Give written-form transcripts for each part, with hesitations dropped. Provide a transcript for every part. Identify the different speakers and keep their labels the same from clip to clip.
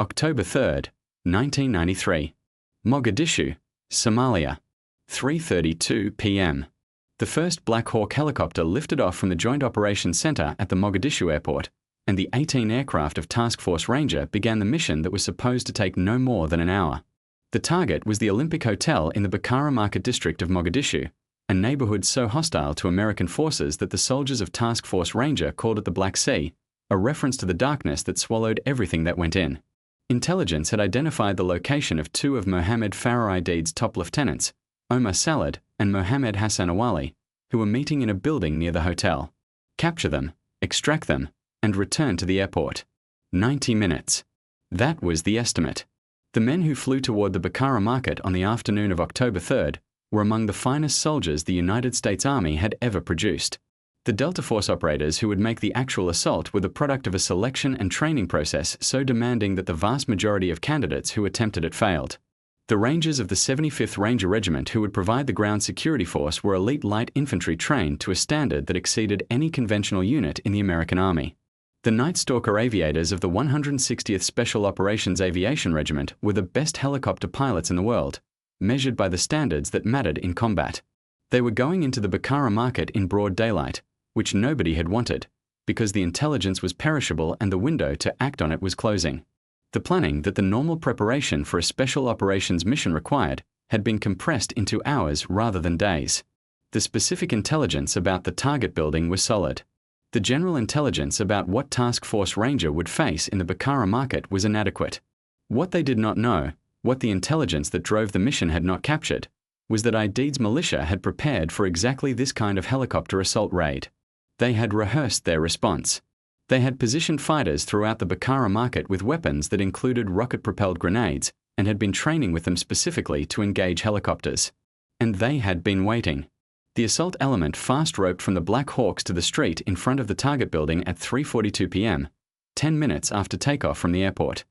Speaker 1: October 3, 1993. Mogadishu, Somalia. 3:32 p.m. The first Black Hawk helicopter lifted off from the Joint Operations Center at the Mogadishu airport, and the 18 aircraft of Task Force Ranger began the mission that was supposed to take no more than an hour. The target was the Olympic Hotel in the Bakara Market district of Mogadishu, a neighborhood so hostile to American forces that the soldiers of Task Force Ranger called it the Black Sea, a reference to the darkness that swallowed everything that went in. Intelligence had identified the location of two of Mohammed Farah Aidid's top lieutenants, Omar Salad and Mohammed Hassan Awali, who were meeting in a building near the hotel. Capture them, extract them, and return to the airport. 90 minutes. That was the estimate. The men who flew toward the Bakara Market on the afternoon of October 3rd were among the finest soldiers the United States Army had ever produced. The Delta Force operators who would make the actual assault were the product of a selection and training process so demanding that the vast majority of candidates who attempted it failed. The Rangers of the 75th Ranger Regiment who would provide the ground security force were elite light infantry trained to a standard that exceeded any conventional unit in the American Army. The Night Stalker aviators of the 160th Special Operations Aviation Regiment were the best helicopter pilots in the world, measured by the standards that mattered in combat. They were going into the Bakara Market in broad daylight, which nobody had wanted, because the intelligence was perishable and the window to act on it was closing. The planning that the normal preparation for a special operations mission required had been compressed into hours rather than days. The specific intelligence about the target building was solid. The general intelligence about what Task Force Ranger would face in the Bakara Market was inadequate. What they did not know, what the intelligence that drove the mission had not captured, was that Aidid's militia had prepared for exactly this kind of helicopter assault raid. They had rehearsed their response. They had positioned fighters throughout the Bakara Market with weapons that included rocket-propelled grenades and had been training with them specifically to engage helicopters. And they had been waiting. The assault element fast roped from the Black Hawks to the street in front of the target building at 3:42 p.m., 10 minutes after takeoff from the airport.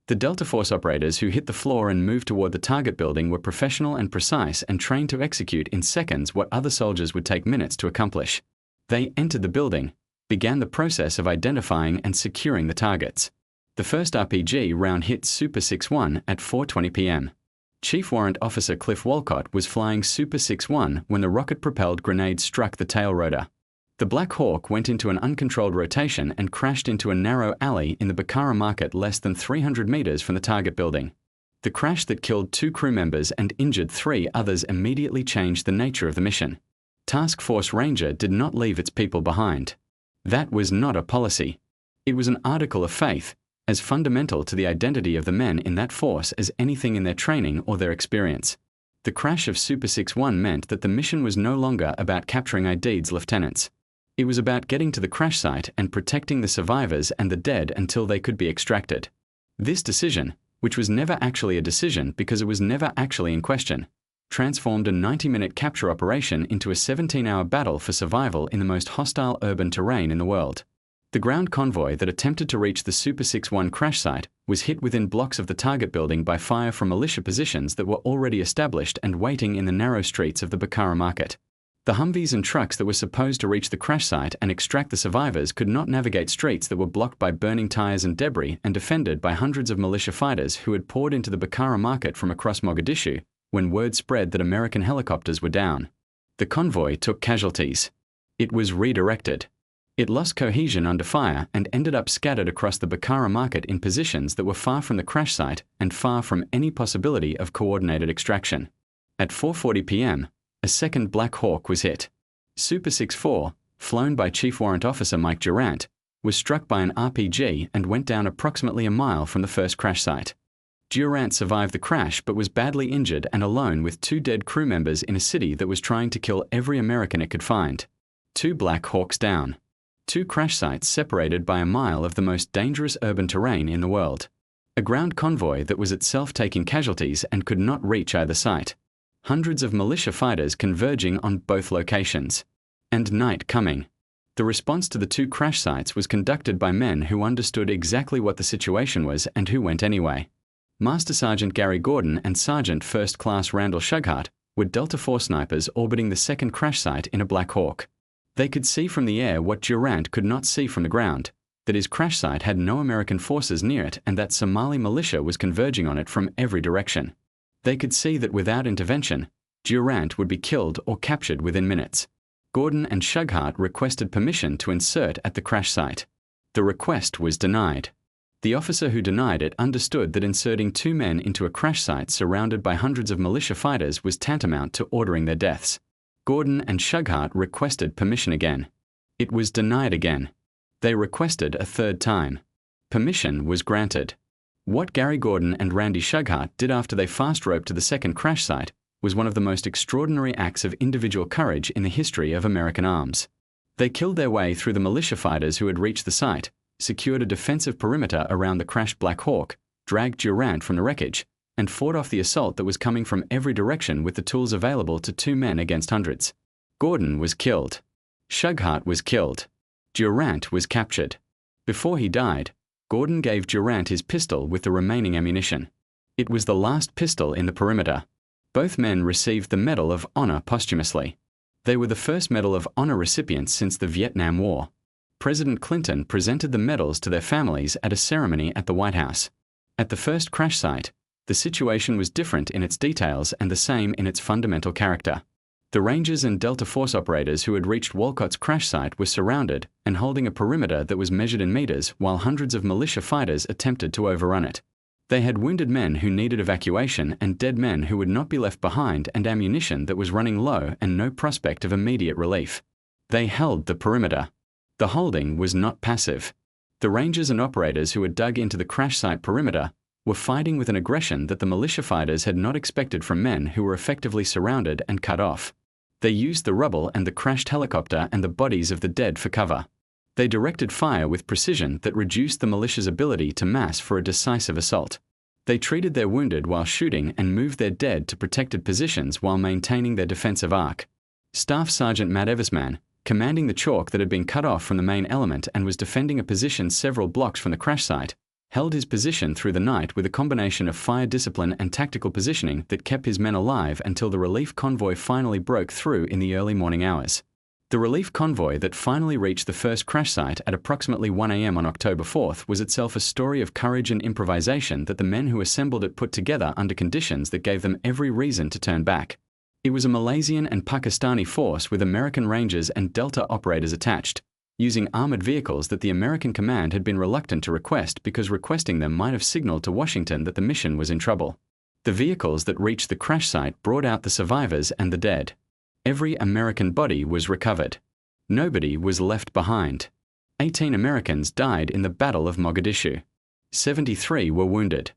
Speaker 1: The Delta Force operators who hit the floor and moved toward the target building were professional and precise and trained to execute in seconds what other soldiers would take minutes to accomplish. They entered the building, began the process of identifying and securing the targets. The first RPG round hit Super 6-1 at 4:20 p.m. Chief Warrant Officer Cliff Walcott was flying Super 6-1 when the rocket-propelled grenade struck the tail rotor. The Black Hawk went into an uncontrolled rotation and crashed into a narrow alley in the Bakara Market less than 300 meters from the target building. The crash that killed 2 crew members and injured 3 others immediately changed the nature of the mission. Task Force Ranger did not leave its people behind. That was not a policy. It was an article of faith, as fundamental to the identity of the men in that force as anything in their training or their experience. The crash of Super 6-1 meant that the mission was no longer about capturing Aidid's lieutenants. It was about getting to the crash site and protecting the survivors and the dead until they could be extracted. This decision, which was never actually a decision because it was never actually in question, transformed a 90-minute capture operation into a 17-hour battle for survival in the most hostile urban terrain in the world. The ground convoy that attempted to reach the Super 6-1 crash site was hit within blocks of the target building by fire from militia positions that were already established and waiting in the narrow streets of the Bakara Market. The Humvees and trucks that were supposed to reach the crash site and extract the survivors could not navigate streets that were blocked by burning tires and debris and defended by hundreds of militia fighters who had poured into the Bakara Market from across Mogadishu when word spread that American helicopters were down. The convoy took casualties. It was redirected. It lost cohesion under fire and ended up scattered across the Bakara Market in positions that were far from the crash site and far from any possibility of coordinated extraction. At 4:40 p.m., a second Black Hawk was hit. Super 6-4, flown by Chief Warrant Officer Mike Durant, was struck by an RPG and went down approximately a mile from the first crash site. Durant survived the crash but was badly injured and alone with 2 dead crew members in a city that was trying to kill every American it could find. 2 Black Hawks down. 2 crash sites separated by a mile of the most dangerous urban terrain in the world. A ground convoy that was itself taking casualties and could not reach either site. Hundreds of militia fighters converging on both locations. And night coming. The response to the 2 crash sites was conducted by men who understood exactly what the situation was and who went anyway. Master Sergeant Gary Gordon and Sergeant First Class Randall Shughart were Delta Force snipers orbiting the second crash site in a Black Hawk. They could see from the air what Durant could not see from the ground, that his crash site had no American forces near it and that Somali militia was converging on it from every direction. They could see that without intervention, Durant would be killed or captured within minutes. Gordon and Shughart requested permission to insert at the crash site. The request was denied. The officer who denied it understood that inserting 2 men into a crash site surrounded by hundreds of militia fighters was tantamount to ordering their deaths. Gordon and Shughart requested permission again. It was denied again. They requested a 3rd time. Permission was granted. What Gary Gordon and Randy Shughart did after they fast-roped to the second crash site was one of the most extraordinary acts of individual courage in the history of American arms. They killed their way through the militia fighters who had reached the site, secured a defensive perimeter around the crashed Black Hawk, dragged Durant from the wreckage, and fought off the assault that was coming from every direction with the tools available to 2 men against hundreds. Gordon was killed. Shughart was killed. Durant was captured. Before he died, Gordon gave Durant his pistol with the remaining ammunition. It was the last pistol in the perimeter. Both men received the Medal of Honor posthumously. They were the first Medal of Honor recipients since the Vietnam War. President Clinton presented the medals to their families at a ceremony at the White House. At the first crash site, the situation was different in its details and the same in its fundamental character. The Rangers and Delta Force operators who had reached Walcott's crash site were surrounded and holding a perimeter that was measured in meters while hundreds of militia fighters attempted to overrun it. They had wounded men who needed evacuation and dead men who would not be left behind and ammunition that was running low and no prospect of immediate relief. They held the perimeter. The holding was not passive. The Rangers and operators who had dug into the crash site perimeter were fighting with an aggression that the militia fighters had not expected from men who were effectively surrounded and cut off. They used the rubble and the crashed helicopter and the bodies of the dead for cover. They directed fire with precision that reduced the militia's ability to mass for a decisive assault. They treated their wounded while shooting and moved their dead to protected positions while maintaining their defensive arc. Staff Sergeant Matt Eversmann, commanding the chalk that had been cut off from the main element and was defending a position several blocks from the crash site, held his position through the night with a combination of fire discipline and tactical positioning that kept his men alive until the relief convoy finally broke through in the early morning hours. The relief convoy that finally reached the first crash site at approximately 1 a.m. on October 4th was itself a story of courage and improvisation that the men who assembled it put together under conditions that gave them every reason to turn back. It was a Malaysian and Pakistani force with American Rangers and Delta operators attached, using armored vehicles that the American command had been reluctant to request because requesting them might have signaled to Washington that the mission was in trouble. The vehicles that reached the crash site brought out the survivors and the dead. Every American body was recovered. Nobody was left behind. 18 Americans died in the Battle of Mogadishu. 73 were wounded.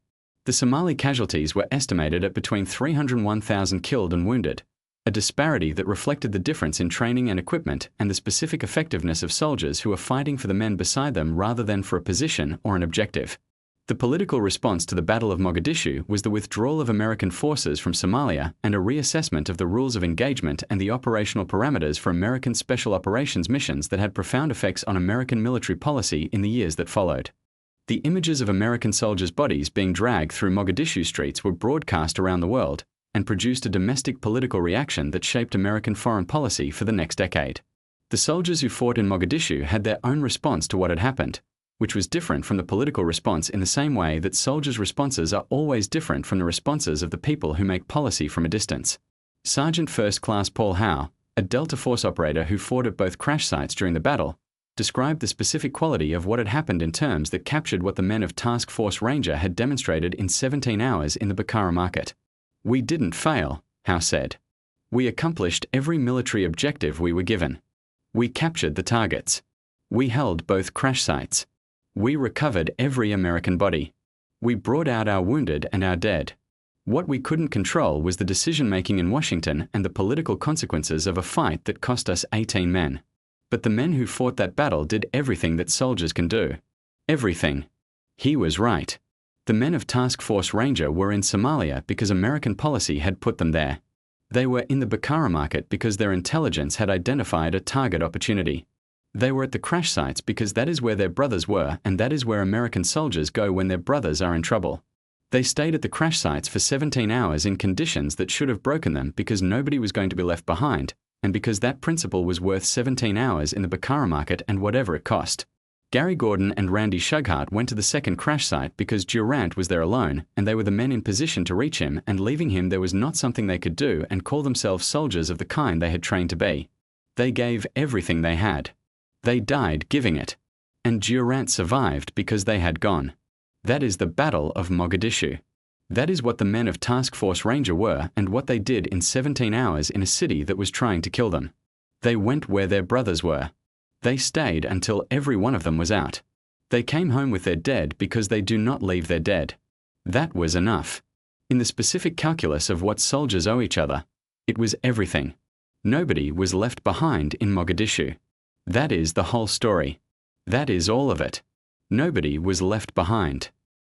Speaker 1: The Somali casualties were estimated at between 301,000 killed and wounded, a disparity that reflected the difference in training and equipment and the specific effectiveness of soldiers who were fighting for the men beside them rather than for a position or an objective. The political response to the Battle of Mogadishu was the withdrawal of American forces from Somalia and a reassessment of the rules of engagement and the operational parameters for American special operations missions that had profound effects on American military policy in the years that followed. The images of American soldiers' bodies being dragged through Mogadishu streets were broadcast around the world and produced a domestic political reaction that shaped American foreign policy for the next decade. The soldiers who fought in Mogadishu had their own response to what had happened, which was different from the political response in the same way that soldiers' responses are always different from the responses of the people who make policy from a distance. Sergeant First Class Paul Howe, a Delta Force operator who fought at both crash sites during the battle, described the specific quality of what had happened in terms that captured what the men of Task Force Ranger had demonstrated in 17 hours in the Bakara Market. "We didn't fail," Howe said. "We accomplished every military objective we were given. We captured the targets. We held both crash sites. We recovered every American body. We brought out our wounded and our dead. What we couldn't control was the decision-making in Washington and the political consequences of a fight that cost us 18 men. But the men who fought that battle did everything that soldiers can do. Everything." He was right. The men of Task Force Ranger were in Somalia because American policy had put them there. They were in the Bakara Market because their intelligence had identified a target opportunity. They were at the crash sites because that is where their brothers were, and that is where American soldiers go when their brothers are in trouble. They stayed at the crash sites for 17 hours in conditions that should have broken them because nobody was going to be left behind, and because that principle was worth 17 hours in the Bakara Market and whatever it cost. Gary Gordon and Randy Shughart went to the second crash site because Durant was there alone and they were the men in position to reach him, and leaving him there was not something they could do and call themselves soldiers of the kind they had trained to be. They gave everything they had. They died giving it. And Durant survived because they had gone. That is the Battle of Mogadishu. That is what the men of Task Force Ranger were and what they did in 17 hours in a city that was trying to kill them. They went where their brothers were. They stayed until every one of them was out. They came home with their dead because they do not leave their dead. That was enough. In the specific calculus of what soldiers owe each other, it was everything. Nobody was left behind in Mogadishu. That is the whole story. That is all of it. Nobody was left behind.